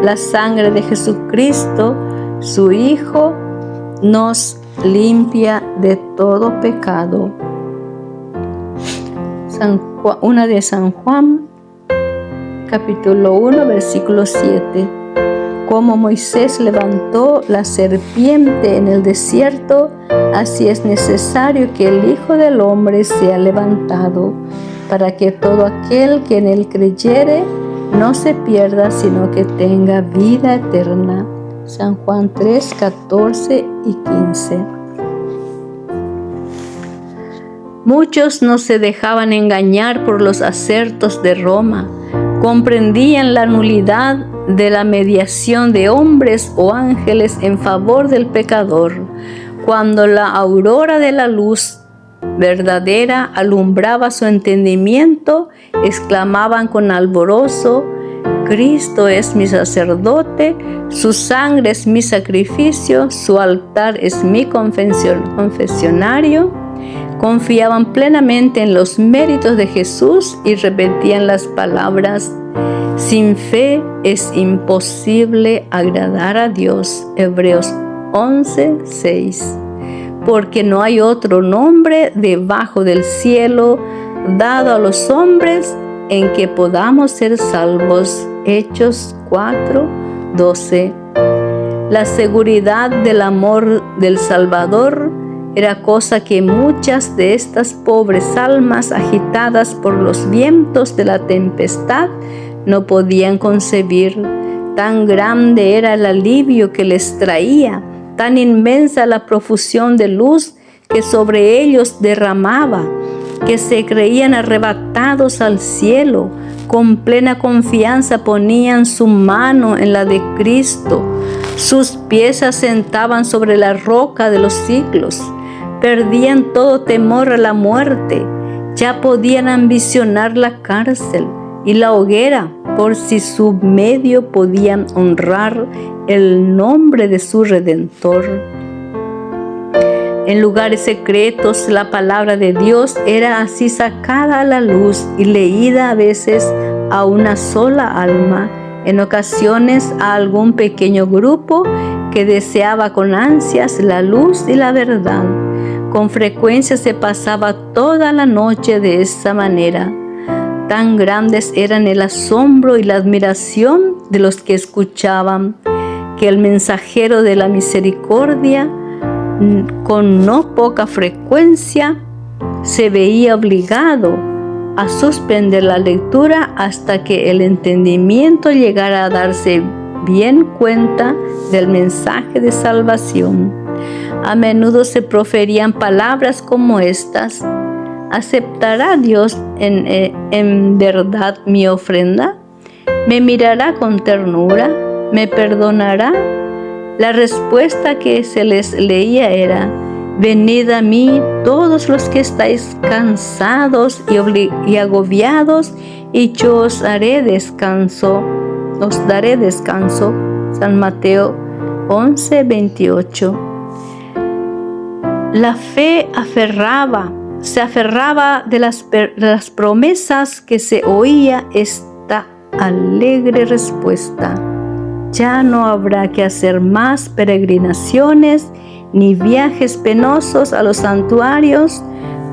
la sangre de Jesucristo, su Hijo, nos limpia de todo pecado. Una de San Juan, capítulo 1, versículo 7. Como Moisés levantó la serpiente en el desierto, así es necesario que el Hijo del Hombre sea levantado, para que todo aquel que en él creyere no se pierda, sino que tenga vida eterna. San Juan 3, 14 y 15. Muchos no se dejaban engañar por los acertos de Roma, comprendían la nulidad de la mediación de hombres o ángeles en favor del pecador. Cuando la aurora de la luz verdadera alumbraba su entendimiento, exclamaban con alborozo: Cristo es mi sacerdote, su sangre es mi sacrificio, su altar es mi confesionario. Confiaban plenamente en los méritos de Jesús y repetían las palabras: sin fe es imposible agradar a Dios. Hebreos 11, 6. Porque no hay otro nombre debajo del cielo dado a los hombres en que podamos ser salvos. Hechos 4, 12. La seguridad del amor del Salvador era cosa que muchas de estas pobres almas agitadas por los vientos de la tempestad no podían concebir. Tan grande era el alivio que les traía, tan inmensa la profusión de luz que sobre ellos derramaba, que se creían arrebatados al cielo. Con plena confianza ponían su mano en la de Cristo. Sus pies se asentaban sobre la roca de los siglos. Perdían todo temor a la muerte. Ya podían ambicionar la cárcel y la hoguera, por si su medio podían honrar el nombre de su Redentor. En lugares secretos la palabra de Dios era así sacada a la luz y leída a veces a una sola alma, en ocasiones a algún pequeño grupo que deseaba con ansias la luz y la verdad. Con frecuencia se pasaba toda la noche de esa manera. Tan grandes eran el asombro y la admiración de los que escuchaban, que el mensajero de la misericordia, con no poca frecuencia, se veía obligado a suspender la lectura hasta que el entendimiento llegara a darse bien cuenta del mensaje de salvación. A menudo se proferían palabras como estas: ¿aceptará Dios en verdad mi ofrenda? ¿Me mirará con ternura? ¿Me perdonará? La respuesta que se les leía era: venid a mí todos los que estáis cansados y agobiados, y yo os daré descanso. San Mateo 11:28. La fe se aferraba de las promesas que se oía esta alegre respuesta: ya no habrá que hacer más peregrinaciones ni viajes penosos a los santuarios.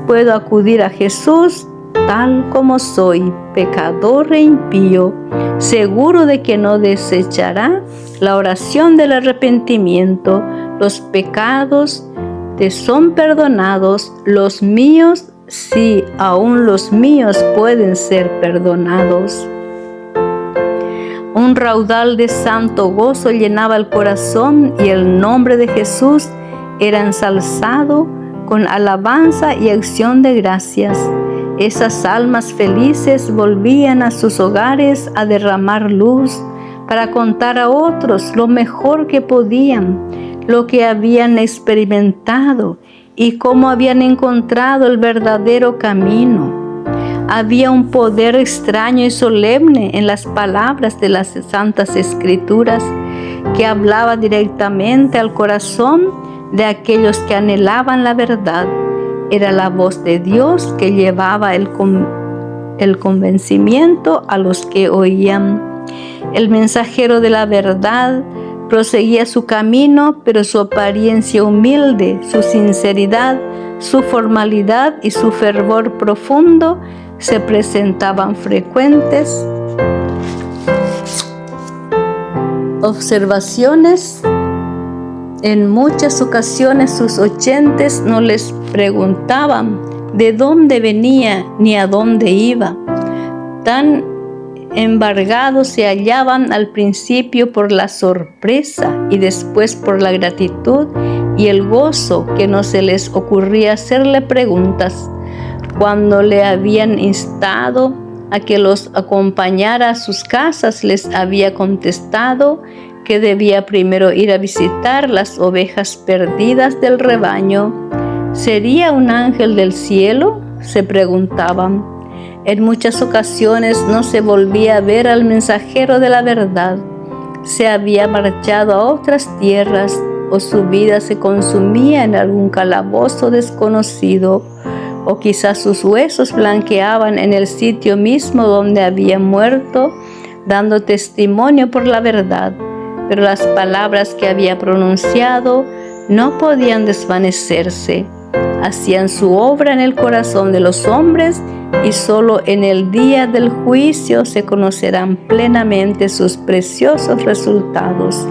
Puedo acudir a Jesús tal como soy, pecador e impío, seguro de que no desechará la oración del arrepentimiento. Los pecados te son perdonados, los míos, sí, aún los míos pueden ser perdonados. Un raudal de santo gozo llenaba el corazón y el nombre de Jesús era ensalzado con alabanza y acción de gracias. Esas almas felices volvían a sus hogares a derramar luz para contar a otros lo mejor que podían, lo que habían experimentado y cómo habían encontrado el verdadero camino. Había un poder extraño y solemne en las palabras de las Santas Escrituras que hablaba directamente al corazón de aquellos que anhelaban la verdad. Era la voz de Dios que llevaba el convencimiento a los que oían. El mensajero de la verdad proseguía su camino, pero su apariencia humilde, su sinceridad, su formalidad y su fervor profundo se presentaban frecuentes observaciones. En muchas ocasiones sus oyentes no les preguntaban de dónde venía ni a dónde iba. Tan embargados se hallaban al principio por la sorpresa y después por la gratitud y el gozo, que no se les ocurría hacerle preguntas. Cuando le habían instado a que los acompañara a sus casas, les había contestado que debía primero ir a visitar las ovejas perdidas del rebaño. ¿Sería un ángel del cielo?, se preguntaban. En muchas ocasiones no se volvía a ver al mensajero de la verdad. Se había marchado a otras tierras, o su vida se consumía en algún calabozo desconocido, o quizás sus huesos blanqueaban en el sitio mismo donde había muerto, dando testimonio por la verdad. Pero las palabras que había pronunciado no podían desvanecerse. Hacían su obra en el corazón de los hombres, y solo en el día del juicio se conocerán plenamente sus preciosos resultados.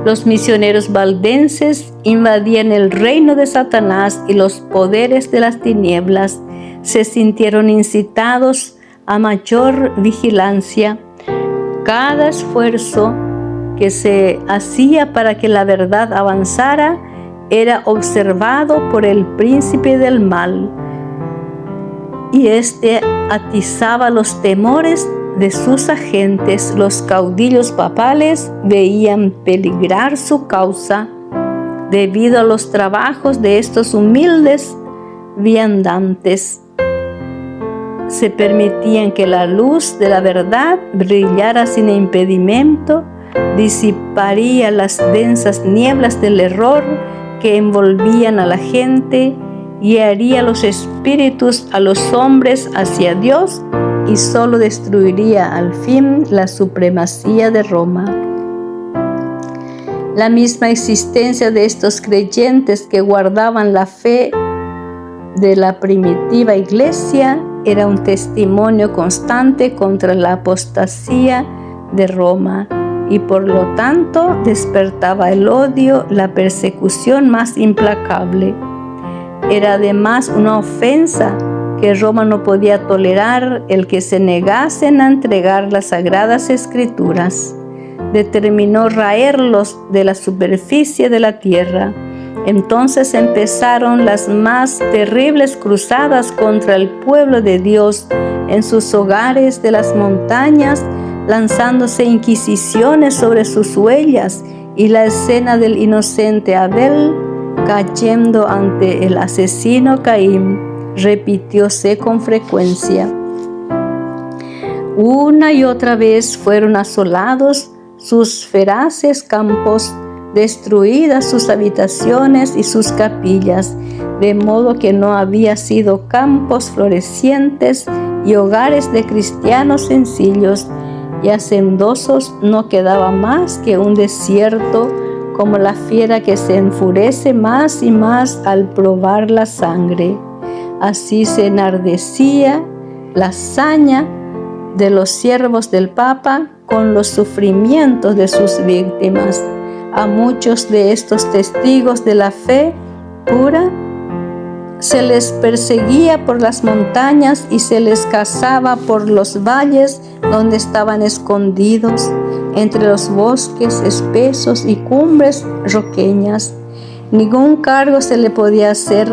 Los misioneros valdenses invadían el reino de Satanás y los poderes de las tinieblas se sintieron incitados a mayor vigilancia. Cada esfuerzo que se hacía para que la verdad avanzara era observado por el príncipe del mal, y éste atizaba los temores de sus agentes. Los caudillos papales veían peligrar su causa debido a los trabajos de estos humildes viandantes. Se permitían que la luz de la verdad brillara sin impedimento, disiparía las densas nieblas del error que envolvían a la gente, guiaría los espíritus a los hombres hacia Dios y solo destruiría al fin la supremacía de Roma. La misma existencia de estos creyentes que guardaban la fe de la primitiva iglesia era un testimonio constante contra la apostasía de Roma, y por lo tanto despertaba el odio, la persecución más implacable. Era además una ofensa que Roma no podía tolerar el que se negasen a entregar las sagradas escrituras. Determinó raerlos de la superficie de la tierra. Entonces empezaron las más terribles cruzadas contra el pueblo de Dios en sus hogares de las montañas, lanzándose inquisiciones sobre sus huellas, y la escena del inocente Abel cayendo ante el asesino Caín repitióse con frecuencia. Una y otra vez fueron asolados sus feraces campos, destruidas sus habitaciones y sus capillas, de modo que no había sido campos florecientes y hogares de cristianos sencillos y hacendosos, no quedaba más que un desierto, como la fiera que se enfurece más y más al probar la sangre. Así se enardecía la saña de los siervos del Papa con los sufrimientos de sus víctimas. A muchos de estos testigos de la fe pura se les perseguía por las montañas y se les cazaba por los valles donde estaban escondidos, entre los bosques espesos y cumbres roqueñas. Ningún cargo se le podía hacer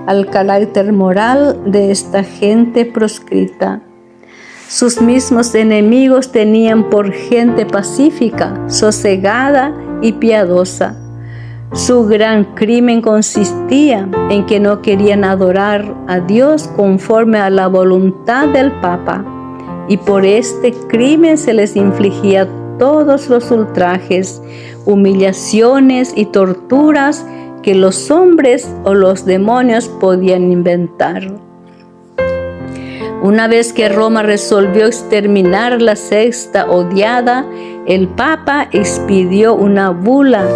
al carácter moral de esta gente proscrita. Sus mismos enemigos tenían por gente pacífica, sosegada y piadosa. Su gran crimen consistía en que no querían adorar a Dios conforme a la voluntad del Papa, y por este crimen se les infligía todos los ultrajes, humillaciones y torturas que los hombres o los demonios podían inventar. Una vez que Roma resolvió exterminar la secta odiada, el Papa expidió una bula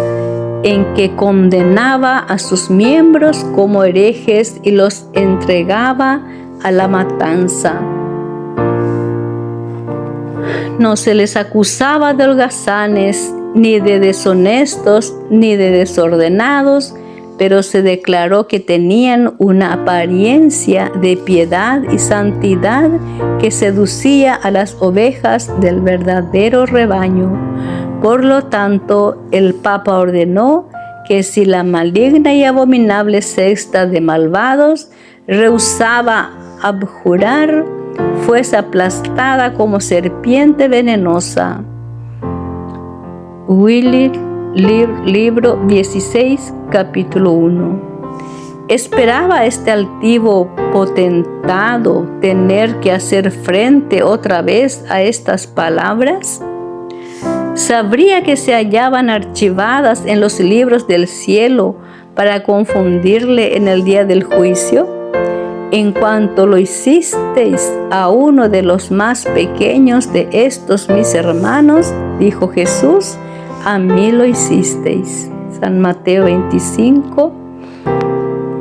en que condenaba a sus miembros como herejes y los entregaba a la matanza. No se les acusaba de holgazanes, ni de deshonestos, ni de desordenados, pero se declaró que tenían una apariencia de piedad y santidad que seducía a las ovejas del verdadero rebaño. Por lo tanto, el Papa ordenó que si la maligna y abominable secta de malvados rehusaba abjurar, fuese aplastada como serpiente venenosa. Willy, libro 16, capítulo 1. ¿Esperaba este altivo potentado tener que hacer frente otra vez a estas palabras? ¿Sabría que se hallaban archivadas en los libros del cielo para confundirle en el día del juicio? En cuanto lo hicisteis a uno de los más pequeños de estos mis hermanos, dijo Jesús, a mí lo hicisteis. San Mateo 25,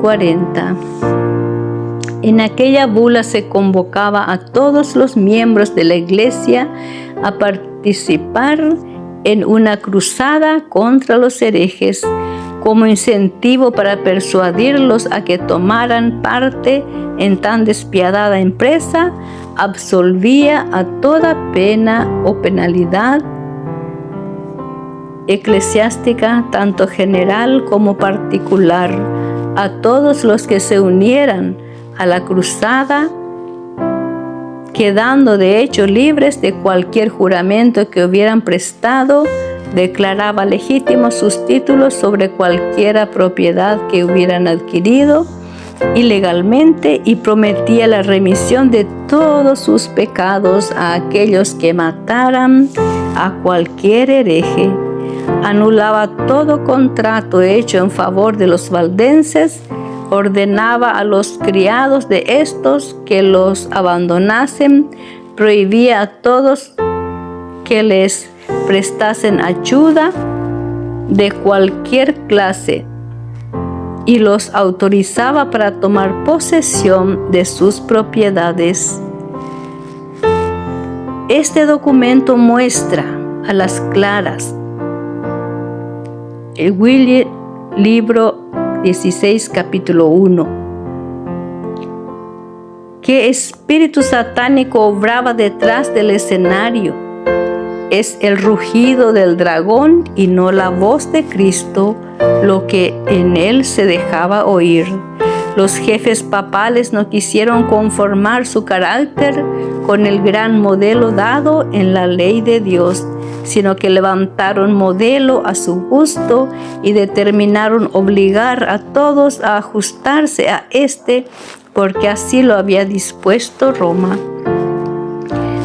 40. En aquella bula se convocaba a todos los miembros de la iglesia a participar en una cruzada contra los herejes, como incentivo para persuadirlos a que tomaran parte en tan despiadada empresa. absolvía a toda pena o penalidad eclesiástica, tanto general como particular, a todos los que se unieran a la cruzada, quedando de hecho libres de cualquier juramento que hubieran prestado. Declaraba legítimos sus títulos sobre cualquier propiedad que hubieran adquirido ilegalmente y prometía la remisión de todos sus pecados a aquellos que mataran a cualquier hereje. Anulaba todo contrato hecho en favor de los valdenses, ordenaba a los criados de estos que los abandonasen, prohibía a todos que les prestasen ayuda de cualquier clase y los autorizaba para tomar posesión de sus propiedades. Este documento muestra a las claras el Willie, libro 16, capítulo 1, qué espíritu satánico obraba detrás del escenario. Es el rugido del dragón y no la voz de Cristo lo que en él se dejaba oír. Los jefes papales no quisieron conformar su carácter con el gran modelo dado en la ley de Dios, sino que levantaron modelo a su gusto y determinaron obligar a todos a ajustarse a este, porque así lo había dispuesto Roma.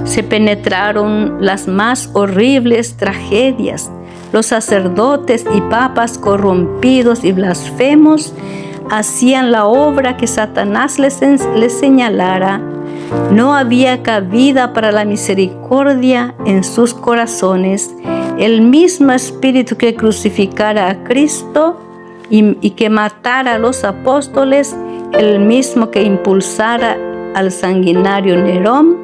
Se penetraron las más horribles tragedias. Los sacerdotes y papas corrompidos y blasfemos hacían la obra que Satanás les señalara. No había cabida para la misericordia en sus corazones. El mismo espíritu que crucificara a Cristo y que matara a los apóstoles, el mismo que impulsara al sanguinario Nerón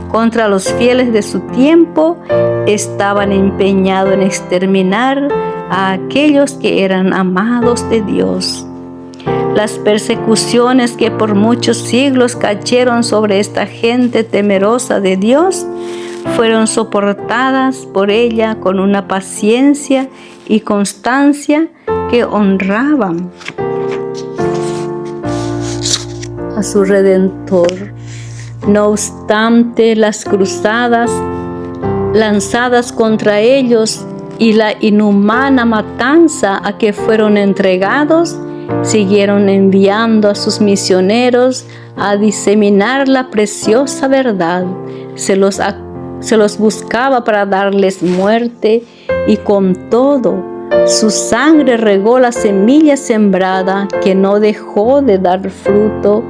contra los fieles de su tiempo, estaban empeñados en exterminar a aquellos que eran amados de Dios. Las persecuciones que por muchos siglos cayeron sobre esta gente temerosa de Dios fueron soportadas por ella con una paciencia y constancia que honraban a su Redentor. No obstante, las cruzadas lanzadas contra ellos y la inhumana matanza a que fueron entregados, siguieron enviando a sus misioneros a diseminar la preciosa verdad. Se los buscaba para darles muerte, y con todo, su sangre regó la semilla sembrada que no dejó de dar fruto.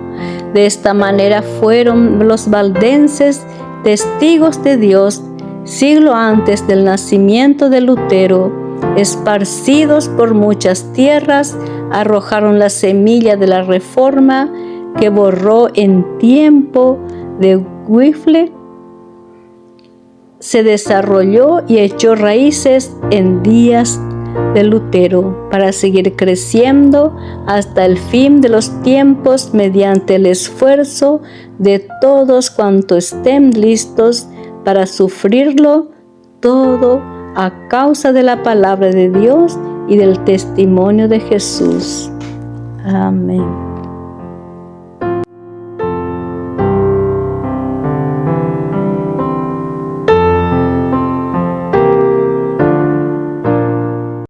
De esta manera fueron los valdenses testigos de Dios siglo antes del nacimiento de Lutero. Esparcidos por muchas tierras, arrojaron la semilla de la Reforma que borró en tiempo de Wycliffe, se desarrolló y echó raíces en días de Lutero, para seguir creciendo hasta el fin de los tiempos mediante el esfuerzo de todos cuantos estén listos para sufrirlo todo a causa de la palabra de Dios y del testimonio de Jesús. Amén.